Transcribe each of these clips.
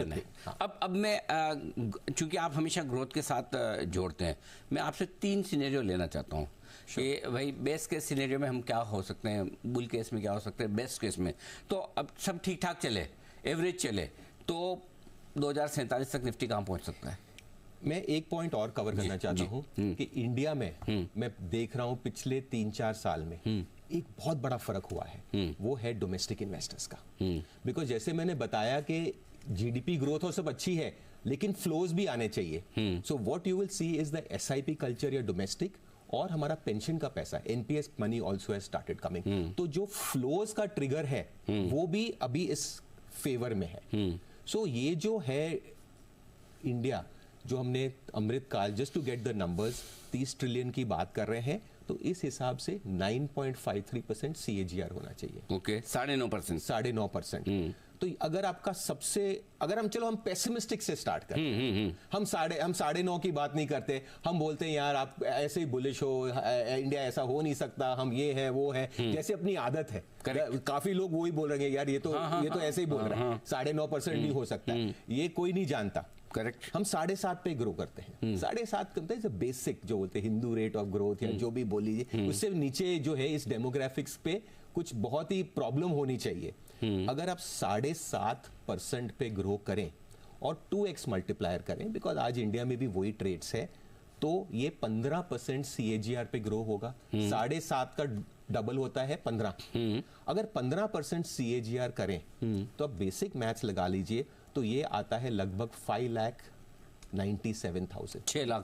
Return है। अब मैं चूंकि आप हमेशा ग्रोथ के साथ जोड़ते हैं, मैं आपसे 3 सिनेरियो लेना चाहता हूँ कि भाई बेस्ट केस सिनेरियो में हम क्या हो सकते हैं, बुल केस में क्या हो सकते हैं, बेस्ट केस में। तो अब सब ठीक ठाक चले, एवरेज चले, तो 2047 तक निफ्टी कहाँ पहुँच सकता है? मैं एक पॉइंट और कवर करना चाहता हूँ कि इंडिया में मैं देख रहा हूँ पिछले 3-4 साल में एक बहुत बड़ा फर्क हुआ है, वो है डोमेस्टिक इन्वेस्टर्स का। बिकॉज जैसे मैंने बताया कि जीडीपी ग्रोथ और सब अच्छी है, लेकिन फ्लोज भी आने चाहिए। So what you will see is the SIP culture या डोमेस्टिक, और हमारा पेंशन का पैसा NPS money also has started coming. तो जो फ्लोज का ट्रिगर है वो भी अभी इस फेवर में है। सो ये जो है इंडिया, जो हमने Amrit Kaal, just to get the numbers, 30 trillion की बात कर रहे हैं, तो इस हिसाब से 9.53% CAGR होना चाहिए। ओके, 9.5%। 9.5%। तो अगर आपका अगर हम चलो हम पेसिमिस्टिक से स्टार्ट करें, हम 9.5 की बात नहीं करते, हम बोलते हैं यार आप ऐसे ही बुलिश हो, इंडिया ऐसा हो नहीं सकता, हम ये है वो है, जैसे अपनी आदत है। काफी लोग वही बोल रहे हैं यार ये तो ऐसे ही बोल रहे हैं, 9.5% भी हो सकता है, ये कोई नहीं जानता। करेक्ट। हम 7.5 पे ग्रो करते हैं। 7.5 करते हैं बेसिक जो बोलते हैं हिंदू रेट ऑफ ग्रोथ या जो भी बोल लीजिए, उससे नीचे जो है इस डेमोग्राफिक्स पे कुछ बहुत ही प्रॉब्लम होनी चाहिए। अगर आप 7.5% पे ग्रो करें और 2x मल्टीप्लायर करें, बिकॉज आज इंडिया में भी वही ट्रेड्स है, तो ये 15% CAGR पे ग्रो होगा। 7.5 का डबल होता है 15। अगर 15% CAGR करें तो आप बेसिक मैथ्स लगा लीजिए, तो ये आता है लगभग 5,97,000। 6 लाख।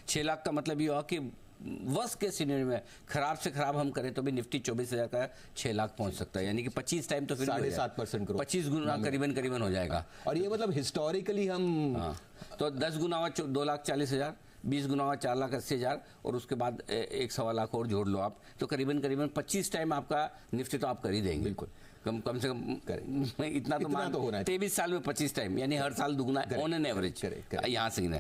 6 लाख का मतलब ये हुआ कि वर्स्ट के सिनेरियो में खराब से खराब हम करें तो भी निफ्टी 24,000 का 6 लाख पहुंच सकता है, यानी कि 25 टाइम तो फिर 7.5% ग्रोथ, 25 गुना करीबन हो जाएगा। और ये मतलब हिस्टोरिकली हम तो 10 गुना हुआ 2,40,000, 20 गुना हुआ 4,80,000, और उसके बाद 1.25 लाख और जोड़ लो आप, तो करीबन 25 टाइम आपका निफ्टी तो आप कर ही देंगे। बिल्कुल, कम से कम इतना तो 23 साल में 25 टाइम, यानी हर साल दुगना ऑन एन एवरेज यहाँ से गिना।